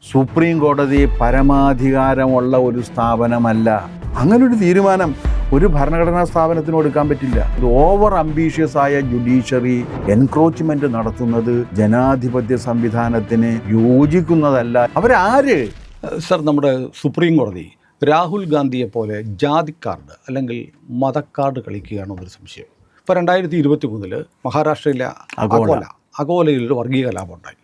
Supreme കോടതി പരമാധികാരമുള്ള ഒരു സ്ഥാപനമല്ല. അങ്ങനൊരു തീരുമാനം ഒരു ഭരണഘടനാ സ്ഥാപനത്തിന് എടുക്കാൻ പറ്റില്ല. ഓവർ അംബീഷ്യസ് ആയ ജുഡീഷ്യറി എൻക്രോച്ച്മെന്റ് നടത്തുന്നത് ജനാധിപത്യ സംവിധാനത്തിന് യോജിക്കുന്നതല്ല. അവരാര്? സർ, നമ്മുടെ സുപ്രീം കോടതി രാഹുൽ ഗാന്ധിയെ പോലെ ജാതി കാർഡ് അല്ലെങ്കിൽ മതക്കാർഡ് കളിക്കുകയാണെന്നൊരു സംശയം. ഇപ്പോൾ 2023 മഹാരാഷ്ട്രയിലെ അകോലയിൽ ഒരു വർഗീയ കലാപം ഉണ്ടായി.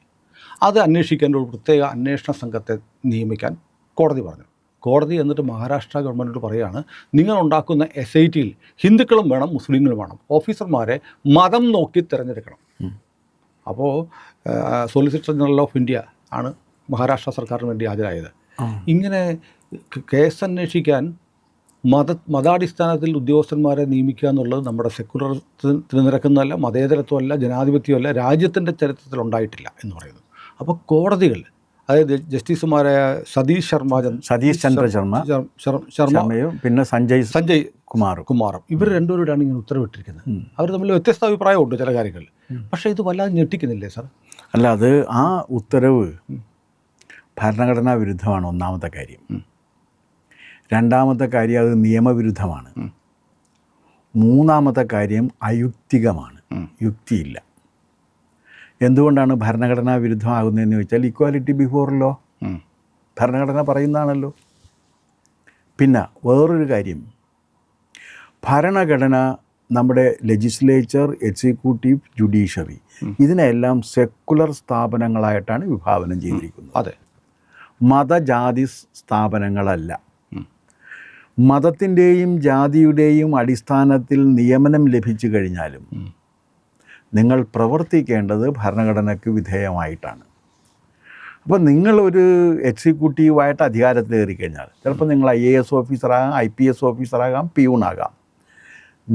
അത് അന്വേഷിക്കാൻ ഒരു പ്രത്യേക അന്വേഷണ സംഘത്തെ നിയമിക്കാൻ കോടതി പറഞ്ഞു. കോടതി എന്നിട്ട് മഹാരാഷ്ട്ര ഗവൺമെൻറ്റോട് പറയുകയാണ്, നിങ്ങൾ ഉണ്ടാക്കുന്ന SITയിൽ ഹിന്ദുക്കളും വേണം മുസ്ലിങ്ങളും വേണം, ഓഫീസർമാരെ മതം നോക്കി തിരഞ്ഞെടുക്കണം. അപ്പോൾ സോളിസിറ്റർ ജനറൽ ഓഫ് ഇന്ത്യ ആണ് മഹാരാഷ്ട്ര സർക്കാരിന് വേണ്ടി ഹാജരായത്. ഇങ്ങനെ കേസ് അന്വേഷിക്കാൻ മതാടിസ്ഥാനത്തിൽ ഉദ്യോഗസ്ഥന്മാരെ നിയമിക്കുക എന്നുള്ളത് നമ്മുടെ സെക്യുലറിസത്തിന് നിരക്കുന്നതല്ല, മതേതരത്വമല്ല, ജനാധിപത്യമല്ല, രാജ്യത്തിൻ്റെ ചരിത്രത്തിൽ ഉണ്ടായിട്ടില്ല എന്ന് പറയുന്നു. അപ്പോൾ കോടതികൾ, അതായത് ജസ്റ്റിസുമാരായ സതീഷ് ചന്ദ്ര ശർമ്മയും പിന്നെ സഞ്ജയ് കുമാറും ഇവർ രണ്ടുപേരോടാണ് ഇങ്ങനെ ഉത്തരവിട്ടിരിക്കുന്നത്. അവർ തമ്മിൽ വ്യത്യസ്ത അഭിപ്രായമുണ്ട് ചില കാര്യങ്ങളിൽ. പക്ഷേ ഇത് വല്ലാതെ ഞെട്ടിക്കുന്നില്ലേ സാർ? അല്ല, അത് ആ ഉത്തരവ് ഭരണഘടനാ വിരുദ്ധമാണ് ഒന്നാമത്തെ കാര്യം. രണ്ടാമത്തെ കാര്യം അത് നിയമവിരുദ്ധമാണ്. മൂന്നാമത്തെ കാര്യം അയുക്തികമാണ്, യുക്തിയില്ല. എന്തുകൊണ്ടാണ് ഭരണഘടനാ വിരുദ്ധമാകുന്നതെന്ന് ചോദിച്ചാൽ ഇക്വാലിറ്റി ബിഫോർ ലോ ഭരണഘടന പറയുന്നതാണല്ലോ. പിന്നെ വേറൊരു കാര്യം, ഭരണഘടന നമ്മുടെ ലെജിസ്ലേച്ചർ, എക്സിക്യൂട്ടീവ്, ജുഡീഷ്യറി ഇതിനെല്ലാം സെക്കുലർ സ്ഥാപനങ്ങളായിട്ടാണ് വിഭാവനം ചെയ്തിരിക്കുന്നത്. അതെ, മതജാതി സ്ഥാപനങ്ങളല്ല. മതത്തിൻ്റെയും ജാതിയുടെയും അടിസ്ഥാനത്തിൽ നിയമനം ലഭിച്ചു കഴിഞ്ഞാലും നിങ്ങൾ പ്രവർത്തിക്കേണ്ടത് ഭരണഘടനയ്ക്ക് വിധേയമായിട്ടാണ്. അപ്പോൾ നിങ്ങളൊരു എക്സിക്യൂട്ടീവായിട്ട് അധികാരത്തിലേറി കഴിഞ്ഞാൽ ചിലപ്പോൾ നിങ്ങൾ IAS ഓഫീസറാകാം, IPS ഓഫീസറാകാം, പിയൂണാകാം.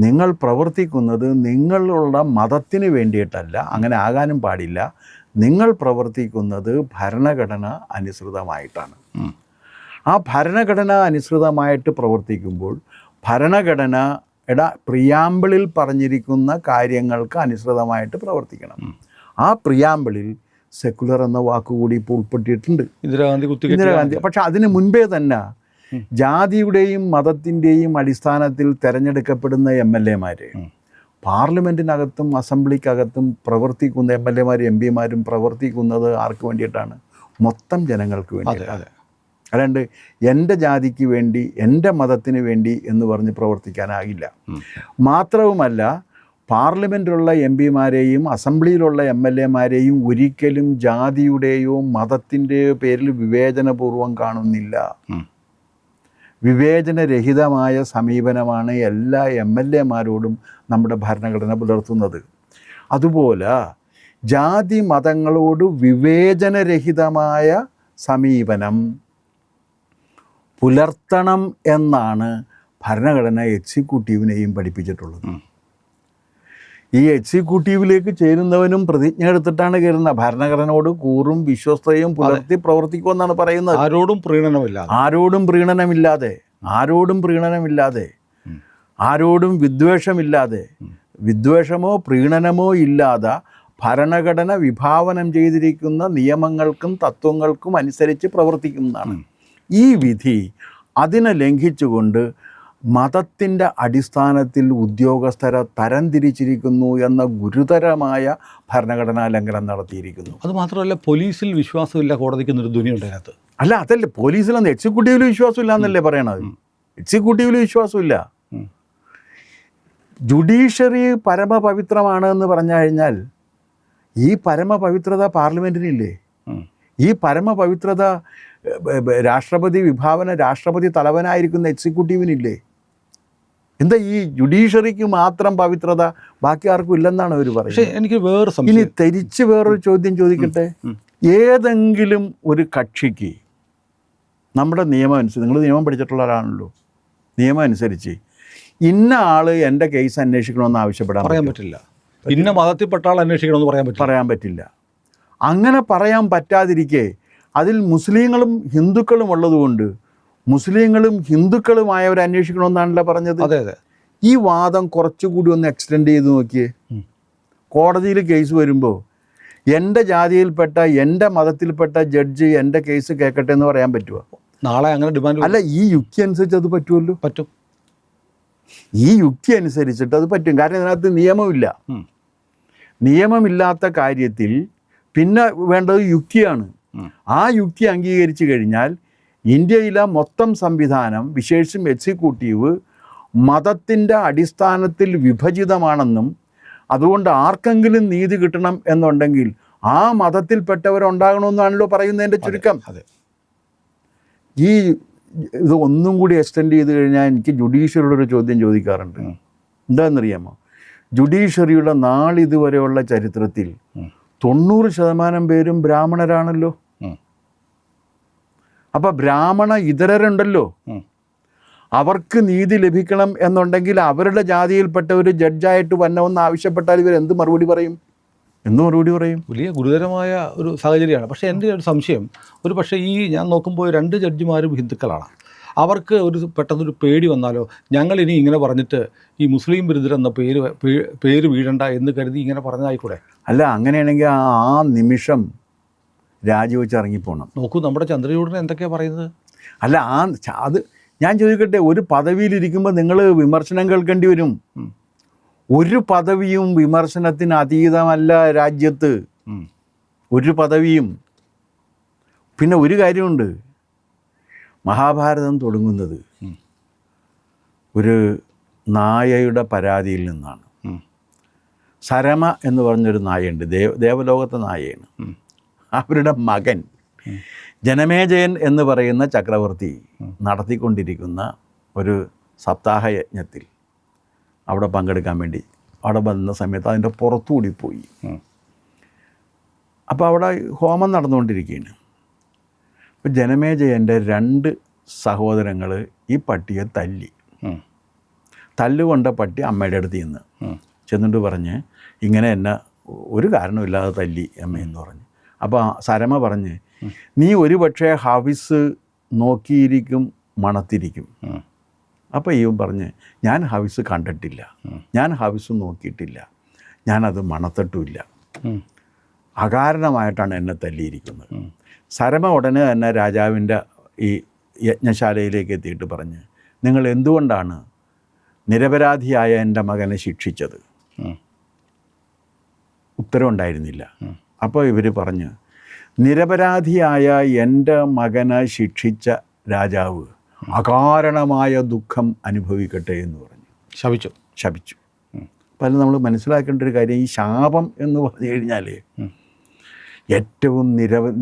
നിങ്ങൾ പ്രവർത്തിക്കുന്നത് നിങ്ങളുള്ള മതത്തിന് വേണ്ടിയിട്ടല്ല, അങ്ങനെ ആകാനും പാടില്ല. നിങ്ങൾ പ്രവർത്തിക്കുന്നത് ഭരണഘടന അനുസൃതമായിട്ടാണ്. ആ ഭരണഘടന അനുസൃതമായിട്ട് പ്രവർത്തിക്കുമ്പോൾ ഭരണഘടനയുടെ പ്രിയാമ്പിളിൽ പറഞ്ഞിരിക്കുന്ന കാര്യങ്ങൾക്ക് അനുസൃതമായിട്ട് പ്രവർത്തിക്കണം. ആ പ്രിയാമ്പിളിൽ സെക്കുലർ എന്ന വാക്കുകൂടി ഇപ്പോൾ ഉൾപ്പെട്ടിട്ടുണ്ട്, ഇന്ദിരാഗാന്ധി. പക്ഷെ അതിന് മുൻപേ തന്നെ ജാതിയുടെയും മതത്തിൻ്റെയും അടിസ്ഥാനത്തിൽ തിരഞ്ഞെടുക്കപ്പെടുന്ന MLAമാർ പാർലമെൻറ്റിനകത്തും അസംബ്ലിക്കകത്തും പ്രവർത്തിക്കുന്ന MLAമാരും MP മാരും പ്രവർത്തിക്കുന്നത് ആർക്ക് വേണ്ടിയിട്ടാണ്? മൊത്തം ജനങ്ങൾക്ക് വേണ്ടിയിട്ടാണ്. അല്ലാണ്ട് എൻ്റെ ജാതിക്ക് വേണ്ടി, എൻ്റെ മതത്തിന് വേണ്ടി എന്ന് പറഞ്ഞ് പ്രവർത്തിക്കാനാകില്ല. മാത്രവുമല്ല, പാർലമെൻറ്റിലുള്ള MP മാരെയും അസംബ്ലിയിലുള്ള MLAമാരെയും ഒരിക്കലും ജാതിയുടെയോ മതത്തിൻ്റെയോ പേരിൽ വിവേചനപൂർവം കാണുന്നില്ല. വിവേചനരഹിതമായ സമീപനമാണ് എല്ലാ MLAമാരോടും നമ്മുടെ ഭരണഘടന പുലർത്തുന്നത്. അതുപോലെ ജാതി മതങ്ങളോട് വിവേചനരഹിതമായ സമീപനം പുലർത്തണം എന്നാണ് ഭരണഘടന എക്സിക്യൂട്ടീവിനെയും പഠിപ്പിച്ചിട്ടുള്ളത്. ഈ എക്സിക്യൂട്ടീവിലേക്ക് ചേരുന്നവനും പ്രതിജ്ഞ എടുത്തിട്ടാണ് കയറുന്നത്. ഭരണഘടനയോട് കൂറും വിശ്വസ്തയും പുലർത്തി പ്രവർത്തിക്കുമെന്നാണ് പറയുന്നത്. ആരോടും പ്രീണനമില്ലാതെ, ആരോടും വിദ്വേഷമില്ലാതെ, വിദ്വേഷമോ പ്രീണനമോ ഇല്ലാതെ ഭരണഘടന വിഭാവനം ചെയ്തിരിക്കുന്ന നിയമങ്ങൾക്കും തത്വങ്ങൾക്കും അനുസരിച്ച് പ്രവർത്തിക്കുന്നതാണ്. ഈ വിധി അതിനെ ലംഘിച്ചുകൊണ്ട് മതത്തിൻ്റെ അടിസ്ഥാനത്തിൽ ഉദ്യോഗസ്ഥരെ തരംതിരിച്ചിരിക്കുന്നു എന്ന ഗുരുതരമായ ഭരണഘടനാ ലംഘനം നടത്തിയിരിക്കുന്നു. അതുമാത്രമല്ല, പോലീസിൽ വിശ്വാസമില്ല കോടതിക്ക് എന്നൊരു ധ്വനിയുണ്ട് അതിനകത്ത്. അല്ല, അതല്ലേ പോലീസിലൊന്നും, എക്സിക്യൂട്ടീവിൽ വിശ്വാസമില്ല എന്നല്ലേ പറയണത്. എക്സിക്യൂട്ടീവിൽ വിശ്വാസമില്ല. ജുഡീഷ്യറി പരമപവിത്രമാണ് എന്ന് പറഞ്ഞു കഴിഞ്ഞാൽ ഈ പരമപവിത്രത പാർലമെൻറ്റിനില്ലേ? ഈ പരമപവിത്രത രാഷ്ട്രപതി തലവനായിരിക്കുന്ന എക്സിക്യൂട്ടീവിനില്ലേ? എന്താ ഈ ജുഡീഷ്യറിക്ക് മാത്രം പവിത്രത, ബാക്കി ആർക്കും ഇല്ലെന്നാണ് അവർ പറയുന്നത്. എനിക്ക് ഇനി തിരിച്ച് വേറൊരു ചോദ്യം ചോദിക്കട്ടെ. ഏതെങ്കിലും ഒരു കക്ഷിക്ക് നമ്മുടെ നിയമം അനുസരിച്ച്, നിങ്ങൾ നിയമം പഠിച്ചിട്ടുള്ളവരാണല്ലോ, നിയമം അനുസരിച്ച് ഇന്ന ആൾ എൻ്റെ കേസ് അന്വേഷിക്കണമെന്ന് പറയാൻ പറ്റില്ല. ഇന്ന മതത്തിൽപ്പെട്ട ആൾ അന്വേഷിക്കണമെന്ന് പറയാൻ പറ്റില്ല. അങ്ങനെ പറയാൻ പറ്റാതിരിക്കെ അതിൽ മുസ്ലിങ്ങളും ഹിന്ദുക്കളും ഉള്ളതുകൊണ്ട് മുസ്ലിങ്ങളും ഹിന്ദുക്കളുമായവർ അന്വേഷിക്കണമെന്നാണല്ലോ പറഞ്ഞത്. അതെ അതെ. ഈ വാദം കുറച്ചുകൂടി ഒന്ന് എക്സ്റ്റെൻഡ് ചെയ്ത് നോക്കിയേ. കോടതിയിൽ കേസ് വരുമ്പോൾ എൻ്റെ ജാതിയിൽപ്പെട്ട എൻ്റെ മതത്തിൽപ്പെട്ട ജഡ്ജി എൻ്റെ കേസ് കേൾക്കട്ടെ എന്ന് പറയാൻ പറ്റുമോ? നാളെ അങ്ങനെ ഡിമാൻഡ് അല്ല, ഈ യുക്തി അനുസരിച്ച് അത് പറ്റുമല്ലോ. പറ്റും. ഈ യുക്തി അനുസരിച്ചിട്ട് അത് പറ്റും. കാരണം ഇതിനകത്ത് നിയമമില്ല. നിയമമില്ലാത്ത കാര്യത്തിൽ പിന്നെ വേണ്ടത് യുക്തിയാണ്. ആ യുക്തി അംഗീകരിച്ചു കഴിഞ്ഞാൽ ഇന്ത്യയിലെ മൊത്തം സംവിധാനം, വിശേഷിച്ചും എക്സിക്യൂട്ടീവ്, മതത്തിൻ്റെ അടിസ്ഥാനത്തിൽ വിഭജിതമാണെന്നും അതുകൊണ്ട് ആർക്കെങ്കിലും നീതി കിട്ടണം എന്നുണ്ടെങ്കിൽ ആ മതത്തിൽപ്പെട്ടവരുണ്ടാകണമെന്നാണല്ലോ പറയുന്നതിൻ്റെ ചുരുക്കം. ഈ ഇത് ഒന്നും കൂടി എക്സ്റ്റെൻഡ് ചെയ്ത് കഴിഞ്ഞാൽ എനിക്ക് ജുഡീഷ്യറിയുടെ ഒരു ചോദ്യം ചോദിക്കാറുണ്ട്. എന്താണെന്നറിയാമോ? ജുഡീഷ്യറിയുടെ നാളിതുവരെയുള്ള ചരിത്രത്തിൽ 90% പേരും ബ്രാഹ്മണരാണല്ലോ. അപ്പം ബ്രാഹ്മണ ഇതരരുണ്ടല്ലോ. അവർക്ക് നീതി ലഭിക്കണം എന്നുണ്ടെങ്കിൽ അവരുടെ ജാതിയിൽപ്പെട്ടവർ ജഡ്ജായിട്ട് വരണമെന്ന് ആവശ്യപ്പെട്ടാൽ ഇവർ എന്ത് മറുപടി പറയും? വലിയ ഗുരുതരമായ ഒരു സാഹചര്യമാണ്. പക്ഷേ എൻ്റെ ഒരു സംശയം, ഒരു പക്ഷേ ഈ ഞാൻ നോക്കുമ്പോൾ 2 ജഡ്ജിമാരും ഹിന്ദുക്കളാണ്. അവർക്ക് പെട്ടെന്നൊരു പേടി വന്നാലോ, ഞങ്ങളിനി ഇങ്ങനെ പറഞ്ഞിട്ട് ഈ മുസ്ലിം ബിരുദരെന്ന പേര് വീഴണ്ട എന്ന് കരുതി ഇങ്ങനെ പറഞ്ഞതായിക്കൂടെ? അല്ല, അങ്ങനെയാണെങ്കിൽ ആ നിമിഷം രാജിവെച്ച് ഇറങ്ങിപ്പോണം. നോക്കൂ, നമ്മുടെ ചന്ദ്രചൂഡൻ എന്തൊക്കെയാണ് പറയുന്നത്. അല്ല, അത് ഞാൻ ചോദിക്കട്ടെ, ഒരു പദവിയിലിരിക്കുമ്പോൾ നിങ്ങൾ വിമർശനം കേൾക്കേണ്ടി വരും. ഒരു പദവിയും വിമർശനത്തിന് അതീതമല്ല രാജ്യത്ത്, ഒരു പദവിയും. പിന്നെ ഒരു കാര്യമുണ്ട്, മഹാഭാരതം തുടങ്ങുന്നത് ഒരു നായയുടെ പരാതിയിൽ നിന്നാണ്. സരമ എന്ന് പറഞ്ഞൊരു നായയുണ്ട്, ദേവലോകത്തെ നായയാണ്. അവരുടെ മകൻ ജനമേജയൻ എന്ന് പറയുന്ന ചക്രവർത്തി നടത്തിക്കൊണ്ടിരിക്കുന്ന ഒരു സപ്താഹ യജ്ഞത്തിൽ അവിടെ പങ്കെടുക്കാൻ വേണ്ടി അവിടെ വന്ന സമയത്ത് അതിൻ്റെ പുറത്തുകൂടി പോയി. അപ്പോൾ അവിടെ ഹോമം നടന്നുകൊണ്ടിരിക്കുകയാണ്. അപ്പോൾ ജനമേജയൻ്റെ 2 സഹോദരങ്ങൾ ഈ പട്ടിയെ തല്ലുകൊണ്ട പട്ടി അമ്മയുടെ അടുത്ത് ചെന്നിട്ട് പറഞ്ഞ്, ഇങ്ങനെ എന്നെ ഒരു കാരണമില്ലാതെ തല്ലി അമ്മയെന്ന് പറഞ്ഞു. അപ്പോൾ സരമ പറഞ്ഞ്, നീ ഒരു പക്ഷേ ഹവിസ് നോക്കിയിരിക്കും, മണത്തിരിക്കും. അപ്പോൾ ഇവൻ പറഞ്ഞ്, ഞാൻ ഹവിസ് കണ്ടിട്ടില്ല, ഞാൻ ഹവിസ് നോക്കിയിട്ടില്ല, ഞാനത് മണത്തിട്ടുമില്ല, അകാരണമായിട്ടാണ് എന്നെ തല്ലിയിരിക്കുന്നത്. സരമ ഉടനെ തന്നെ രാജാവിൻ്റെ ഈ യജ്ഞശാലയിലേക്ക് എത്തിയിട്ട് പറഞ്ഞ്, നിങ്ങൾ എന്തുകൊണ്ടാണ് നിരപരാധിയായ എൻ്റെ മകനെ ശിക്ഷിച്ചത്? ഉത്തരവുണ്ടായിരുന്നില്ല. അപ്പോൾ ഇവർ പറഞ്ഞു, നിരപരാധിയായ എൻ്റെ മകനെ ശിക്ഷിച്ച രാജാവ് അകാരണമായ ദുഃഖം അനുഭവിക്കട്ടെ എന്ന് പറഞ്ഞു. ശപിച്ചു. അപ്പം നമ്മൾ മനസ്സിലാക്കേണ്ട ഒരു കാര്യം, ഈ ശാപം എന്ന് പറഞ്ഞു കഴിഞ്ഞാൽ ഏറ്റവും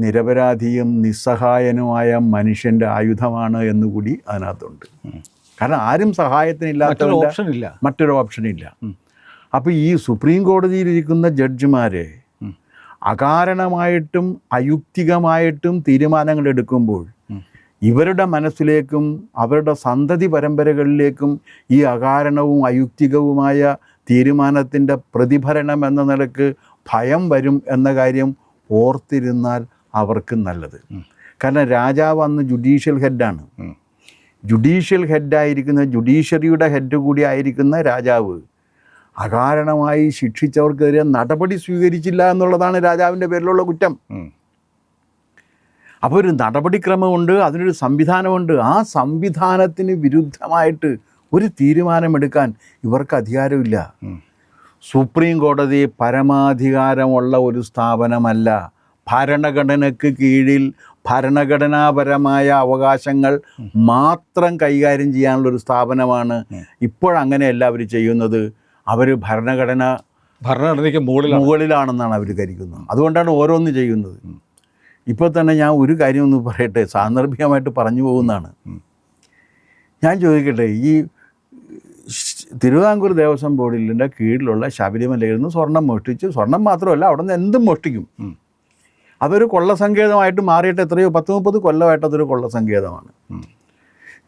നിരപരാധിയും നിസ്സഹായനുമായ മനുഷ്യൻ്റെ ആയുധമാണ് എന്നുകൂടി അതിനകത്തുണ്ട്. കാരണം ആരും സഹായത്തിനില്ലാത്ത മറ്റൊരു ഓപ്ഷനില്ല. അപ്പോൾ ഈ സുപ്രീം കോടതിയിലിരിക്കുന്ന ജഡ്ജിമാരെ അകാരണമായിട്ടും അയുക്തികമായിട്ടും തീരുമാനങ്ങൾ എടുക്കുമ്പോൾ ഇവരുടെ മനസ്സിലേക്കും അവരുടെ സന്തതി പരമ്പരകളിലേക്കും ഈ അകാരണവും അയുക്തികവുമായ തീരുമാനത്തിൻ്റെ പ്രതിഫലനം എന്ന നിലക്ക് ഭയം വരും എന്ന കാര്യം ഓർത്തിരുന്നാൽ അവർക്ക് നല്ലത്. കാരണം രാജാവ് അന്ന് ജുഡീഷ്യൽ ഹെഡാണ്. ജുഡീഷ്യൽ ഹെഡായിരിക്കുന്ന, ജുഡീഷ്യറിയുടെ ഹെഡ് കൂടി ആയിരിക്കുന്ന രാജാവ് അകാരണമായി ശിക്ഷിച്ചവർക്കെതിരെ നടപടി സ്വീകരിച്ചില്ല എന്നുള്ളതാണ് രാജാവിൻ്റെ പേരിലുള്ള കുറ്റം. അപ്പോൾ ഒരു നടപടിക്രമമുണ്ട്, അതിനൊരു സംവിധാനമുണ്ട്. ആ സംവിധാനത്തിന് വിരുദ്ധമായിട്ട് ഒരു തീരുമാനമെടുക്കാൻ ഇവർക്ക് അധികാരമില്ല. സുപ്രീം കോടതി പരമാധികാരമുള്ള ഒരു സ്ഥാപനമല്ല. ഭരണഘടനയ്ക്ക് കീഴിൽ ഭരണഘടനാപരമായ അവകാശങ്ങൾ മാത്രം കൈകാര്യം ചെയ്യാനുള്ളൊരു സ്ഥാപനമാണ്. ഇപ്പോഴങ്ങനെയല്ല അവർ ചെയ്യുന്നത്. അവർ ഭരണഘടനയ്ക്ക് മുകളിലാണെന്നാണ് അവർ കരുതുന്നത്. അതുകൊണ്ടാണ് ഓരോന്ന് ചെയ്യുന്നത്. ഇപ്പോൾ തന്നെ ഞാൻ ഒരു കാര്യം ഒന്ന് പറയട്ടെ, സാന്ദർഭികമായിട്ട് പറഞ്ഞു പോകുന്നതാണ്. ഞാൻ ചോദിക്കട്ടെ, ഈ തിരുവിതാംകൂർ ദേവസ്വം ബോർഡിൻ്റെ കീഴിലുള്ള ശബരിമലയിൽ നിന്ന് സ്വർണം മോഷ്ടിച്ചു. സ്വർണം മാത്രമല്ല, അവിടെ നിന്ന് എന്തും മോഷ്ടിക്കും. അതൊരു കൊള്ളസങ്കേതമായിട്ട് മാറിയിട്ട് എത്രയോ 10-30 കൊല്ലമായിട്ട് അതൊരു കൊള്ളസങ്കേതമാണ്.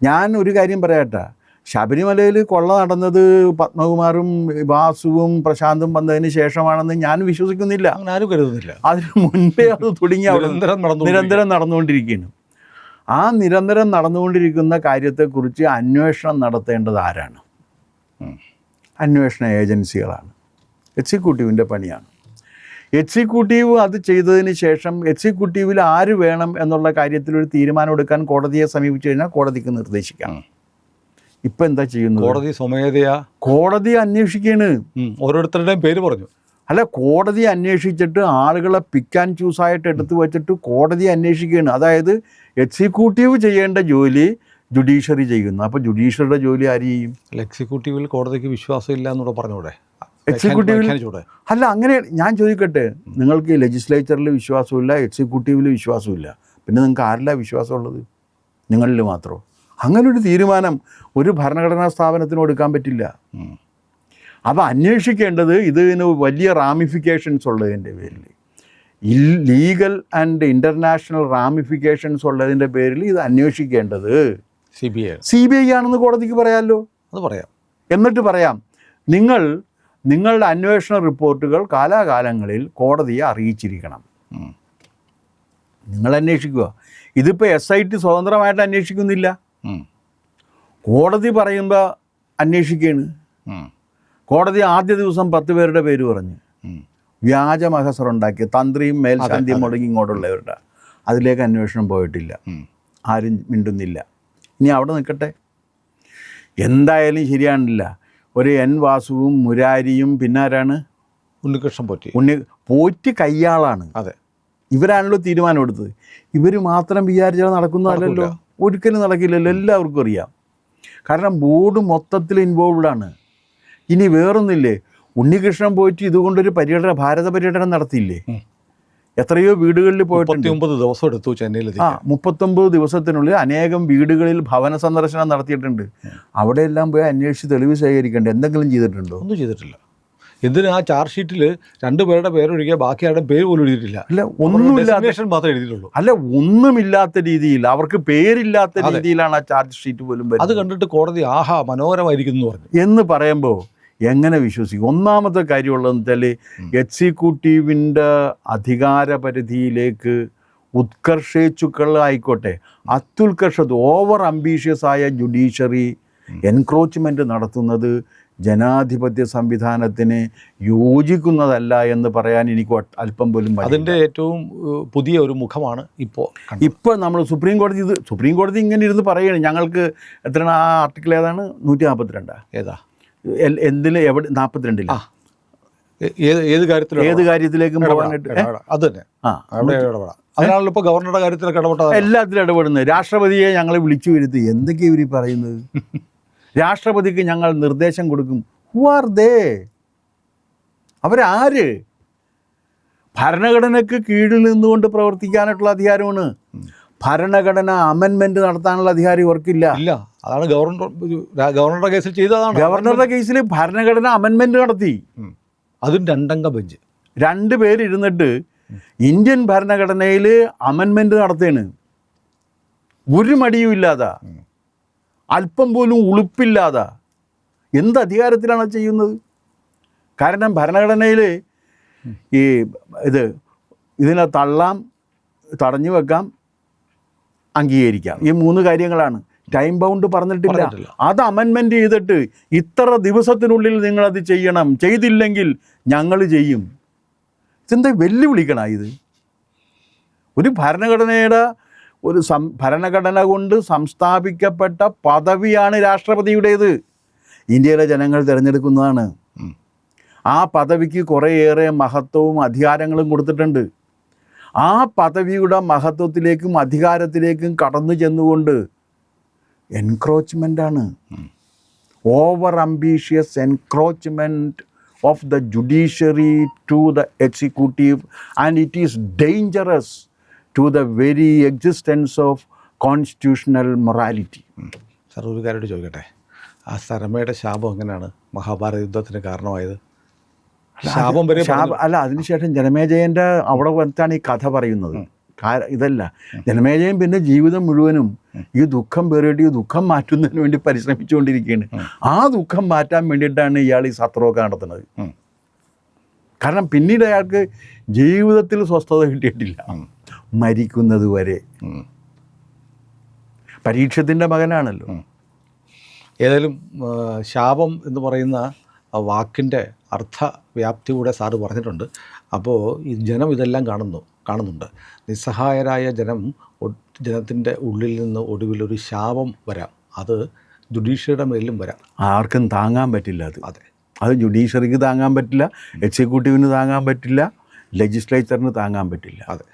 ഞാൻ ഒരു കാര്യം പറയട്ടെ, ശബരിമലയിൽ കൊള്ള നടന്നത് പത്മകുമാറും വാസുവും പ്രശാന്തും വന്നതിന് ശേഷമാണെന്ന് ഞാൻ വിശ്വസിക്കുന്നില്ല, ആരും കരുതുന്നില്ല. അതിന് മുൻപേ അത് തുടങ്ങി നിരന്തരം നടന്നുകൊണ്ടിരിക്കുകയാണ്. ആ നിരന്തരം നടന്നുകൊണ്ടിരിക്കുന്ന കാര്യത്തെക്കുറിച്ച് അന്വേഷണം നടത്തേണ്ടത് ആരാണ്? അന്വേഷണ ഏജൻസികളാണ്. എക്സിക്യൂട്ടീവിൻ്റെ പണിയാണ്. എക്സിക്യൂട്ടീവ് അത് ചെയ്തതിന് ശേഷം എക്സിക്യൂട്ടീവിൽ ആര് വേണം എന്നുള്ള കാര്യത്തിൽ ഒരു തീരുമാനം എടുക്കാൻ കോടതിയെ സമീപിച്ചു കഴിഞ്ഞാൽ കോടതിക്ക് നിർദ്ദേശിക്കാം. ഇപ്പം എന്താ ചെയ്യുന്നത്? കോടതി സ്വമേധയാ കോടതി അന്വേഷിക്കാണ്. ഓരോരുത്തരുടെയും പേര് പറഞ്ഞു. അല്ല, കോടതി അന്വേഷിച്ചിട്ട് ആളുകളെ പിക്ക് ആൻഡ് ചൂസായിട്ട് എടുത്തു വെച്ചിട്ട് കോടതി അന്വേഷിക്കുകയാണ്. അതായത് എക്സിക്യൂട്ടീവ് ചെയ്യേണ്ട ജോലി ജുഡീഷ്യറി ചെയ്യുന്നു. അപ്പോൾ ജുഡീഷ്യറിയുടെ ജോലി ആര് ചെയ്യും? എക്സിക്യൂട്ടീവിൽ കോടതിക്ക് വിശ്വാസം ഇല്ല എന്നൂടെ പറഞ്ഞൂടെ? എക്സിക്യൂട്ടീവിൽ അല്ല, അങ്ങനെ ഞാൻ ചോദിക്കട്ടെ, നിങ്ങൾക്ക് ലെജിസ്ലേച്ചറിൽ വിശ്വാസമില്ല, എക്സിക്യൂട്ടീവിൽ വിശ്വാസമില്ല, പിന്നെ നിങ്ങൾക്ക് ആരിലാണ് വിശ്വാസമുള്ളത്? നിങ്ങളിൽ മാത്രമോ? അങ്ങനൊരു തീരുമാനം ഒരു ഭരണഘടനാ സ്ഥാപനത്തിനും എടുക്കാൻ പറ്റില്ല. അപ്പോൾ അന്വേഷിക്കേണ്ടത് ഇതിന് വലിയ റാമിഫിക്കേഷൻസ് ഉള്ളതിൻ്റെ പേരിൽ, ലീഗൽ ആൻഡ് ഇൻ്റർനാഷണൽ റാമിഫിക്കേഷൻസ് ഉള്ളതിൻ്റെ പേരിൽ ഇത് അന്വേഷിക്കേണ്ടത് CBI ആണെന്ന് കോടതിക്ക് പറയാമല്ലോ. അത് പറയാം. എന്നിട്ട് പറയാം, നിങ്ങളുടെ അന്വേഷണ റിപ്പോർട്ടുകൾ കാലാകാലങ്ങളിൽ കോടതിയെ അറിയിച്ചിരിക്കണം. നിങ്ങൾ അന്വേഷിക്കുക. ഇതിപ്പോൾ SIT സ്വതന്ത്രമായിട്ട് അന്വേഷിക്കുന്നില്ല, കോടതി പറയുമ്പോൾ അന്വേഷിക്കുകയാണ്. കോടതി ആദ്യ ദിവസം 10 പേരുടെ പേര് പറഞ്ഞ് വ്യാജ മഹസറുണ്ടാക്കി തന്ത്രിയും മേൽശാന്തിയും മുടങ്ങി ഇങ്ങോട്ടുള്ളവരുടെ അതിലേക്ക് അന്വേഷണം പോയിട്ടില്ല, ആരും മിണ്ടുന്നില്ല. ഇനി അവിടെ നിൽക്കട്ടെ, എന്തായാലും ശരിയാണില്ല. ഒരു N വാസുവും മുരാരിയും പിന്നെ ആരാണ്? ഉണ്ണികൃഷ്ണൻ പോറ്റി കയ്യാളാണ്. അതെ, ഇവരാണല്ലോ തീരുമാനം എടുത്തത്. ഇവർ മാത്രം വിചാരിച്ചാൽ നടക്കുന്നതല്ലല്ലോ, ഒരിക്കലും നടക്കില്ലല്ലോ, എല്ലാവർക്കും അറിയാം. കാരണം ബോർഡ് മൊത്തത്തിൽ ഇൻവോൾവ്ഡാണ്. ഇനി വേറൊന്നില്ലേ, ഉണ്ണികൃഷ്ണൻ പോയിട്ട് ഇതുകൊണ്ടൊരു ഭാരത പര്യടനം നടത്തിയില്ലേ? എത്രയോ വീടുകളിൽ പോയിട്ട് 39 ദിവസം എടുത്തു ചെന്നൈയിൽ. 39 ദിവസത്തിനുള്ളിൽ അനേകം വീടുകളിൽ ഭവന സന്ദർശനം നടത്തിയിട്ടുണ്ട്. അവിടെയെല്ലാം പോയി അന്വേഷിച്ച് തെളിവ് ശേഖരിക്കേണ്ട എന്തെങ്കിലും ചെയ്തിട്ടുണ്ടോ? ഒന്നും ചെയ്തിട്ടില്ല. എന്തിനാ ആ ചാർജ് ഷീറ്റിൽ 2 പേരുടെ പേരൊഴികെ ബാക്കി ആരുടെ പേര് പോലും എഴുതിയിട്ടില്ല. അല്ല, ഒന്നുമില്ലാത്ത മാത്രമേ എഴുതിയിട്ടുള്ളൂ. അല്ല, ഒന്നുമില്ലാത്ത രീതിയിൽ, അവർക്ക് പേരില്ലാത്ത രീതിയിലാണ് ആ ചാർജ് ഷീറ്റ് പോലും. അത് കണ്ടിട്ട് കോടതി ആഹാ മനോഹരമായിരിക്കുന്നു പറഞ്ഞു എന്ന് പറയുമ്പോൾ എങ്ങനെ വിശ്വസിക്കും? ഒന്നാമത്തെ കാര്യമുള്ളതെന്ന് വെച്ചാൽ എക്സിക്യൂട്ടീവിൻ്റെ അധികാരപരിധിയിലേക്ക് ഉത്കർഷേച്ചുക്കളായിക്കോട്ടെ, അത്യുത്കർഷത് ഓവർ അംബീഷ്യസ് ആയ ജുഡീഷ്യറി എൻക്രോച്ച്മെൻറ്റ് നടത്തുന്നത് ജനാധിപത്യ സംവിധാനത്തിന് യോജിക്കുന്നതല്ല എന്ന് പറയാൻ എനിക്ക് അല്പം പോലും. അതിൻ്റെ ഏറ്റവും പുതിയ ഒരു മുഖമാണ് ഇപ്പോൾ നമ്മൾ സുപ്രീം കോടതി ഇങ്ങനെ ഇരുന്ന് പറയുകയാണ്, ഞങ്ങൾക്ക് എത്രയാണ് ആ ആർട്ടിക്കിൾ ഏതാണ്? 142 ഏതാ? എന്തിന് എവിടെ? 42 ഏത് കാര്യത്തിലേക്കും പോകാനായിട്ട് അത് തന്നെ. അതിനാണല്ലോ ഇപ്പോൾ ഗവർണറുടെ കാര്യത്തിലൊക്കെ ഇടപെട്ടത്, എല്ലാത്തിലും ഇടപെടുന്നത്. രാഷ്ട്രപതിയെ ഞങ്ങളെ വിളിച്ചു വരുത്തി എന്തൊക്കെയാണ് ഇവർ പറയുന്നത്? രാഷ്ട്രപതിക്ക് ഞങ്ങൾ നിർദ്ദേശം കൊടുക്കും. Who are they? അവരാര്? ഭരണഘടനയ്ക്ക് കീഴിൽ നിന്നുകൊണ്ട് പ്രവർത്തിക്കാനായിട്ടുള്ള അധികാരമാണ്. ഭരണഘടന അമെൻമെന്റ് നടത്താനുള്ള അധികാരം ഇവർക്കില്ല. അതാണ് ഗവർണറുടെ കേസിൽ ചെയ്തതാണ്. ഗവർണറുടെ കേസിൽ ഭരണഘടന അമെൻമെന്റ് നടത്തി. അതും 2 അംഗ ബെഞ്ച്, 2 പേരിരുന്നിട്ട് ഇന്ത്യൻ ഭരണഘടനയിൽ അമെൻമെന്റ് നടത്തുകയാണ്. ഒരു മടിയും ഇല്ലാതെ, അല്പം പോലും ഉളുപ്പില്ലാതെ. എന്ത് അധികാരത്തിലാണ് ചെയ്യുന്നത്? കാരണം ഭരണഘടനയിൽ ഇതിനെ തള്ളാം, തടഞ്ഞു വെക്കാം, അംഗീകരിക്കാം, ഈ 3 കാര്യങ്ങളാണ്. ടൈം ബൗണ്ട് പറഞ്ഞിട്ടില്ല. അത് അമെൻമെൻറ്റ് ചെയ്തിട്ട് ഇത്ര ദിവസത്തിനുള്ളിൽ നിങ്ങളത് ചെയ്യണം, ചെയ്തില്ലെങ്കിൽ ഞങ്ങൾ ചെയ്യും. ഇതെന്താ വെല്ലുവിളിക്കണം ഇത്? ഒരു ഭരണഘടനയുടെ ഭരണഘടന കൊണ്ട് സംസ്ഥാപിക്കപ്പെട്ട പദവിയാണ് രാഷ്ട്രപതിയുടേത്. ഇന്ത്യയിലെ ജനങ്ങൾ തിരഞ്ഞെടുക്കുന്നതാണ്. ആ പദവിക്ക് കുറേയേറെ മഹത്വവും അധികാരങ്ങളും കൊടുത്തിട്ടുണ്ട്. ആ പദവിയുടെ മഹത്വത്തിലേക്കും അധികാരത്തിലേക്കും കടന്നു ചെന്നുകൊണ്ട് എൻക്രോച്ച്മെൻ്റാണ്, over ambitious encroachment of the judiciary to the executive, and it is dangerous to the very existence of constitutional morality. Sir, ഒരു കാര്യം ചോദിക്കട്ടെ, ആ സരമയുടെ ശാപം എങ്ങനെയാണ് മഹാഭാരത യുദ്ധത്തിന് കാരണമായത്? അല്ല, അതിനുശേഷം ജനമേജയൻ്റെ അവിടെ വന്നിട്ടാണ് ഈ കഥ പറയുന്നത്. ഇതല്ല, ജനമേജയൻ പിന്നെ ജീവിതം മുഴുവനും ഈ ദുഃഖം പേറിയിട്ട് ഈ ദുഃഖം മാറ്റുന്നതിന് വേണ്ടി പരിശ്രമിച്ചുകൊണ്ടിരിക്കുകയാണ്. ആ ദുഃഖം മാറ്റാൻ വേണ്ടിയിട്ടാണ് ഇയാൾ ഈ സത്രമൊക്കെ നടത്തുന്നത്. കാരണം പിന്നീട് അയാൾക്ക് ജീവിതത്തിൽ സ്വസ്ഥത കിട്ടിയിട്ടില്ല, മരിക്കുന്നത് വരെ. പരീക്ഷത്തിൻ്റെ മകനാണല്ലോ. ഏതായാലും ശാപം എന്ന് പറയുന്ന വാക്കിൻ്റെ അർത്ഥവ്യാപ്തി കൂടെ സാറ് പറഞ്ഞിട്ടുണ്ട്. അപ്പോൾ ഈ ജനം ഇതെല്ലാം കാണുന്നുണ്ട്. നിസ്സഹായരായ ജനത്തിൻ്റെ ഉള്ളിൽ നിന്ന് ഒടുവിലൊരു ശാപം വരാം. അത് ജുഡീഷ്യറിയുടെ മേലിലും വരാം. ആർക്കും താങ്ങാൻ പറ്റില്ല അത്. അതെ, അത് ജുഡീഷ്യറിക്ക് താങ്ങാൻ പറ്റില്ല, എക്സിക്യൂട്ടീവിന് താങ്ങാൻ പറ്റില്ല, ലെജിസ്ലേച്ചറിന് താങ്ങാൻ പറ്റില്ല. അതെ.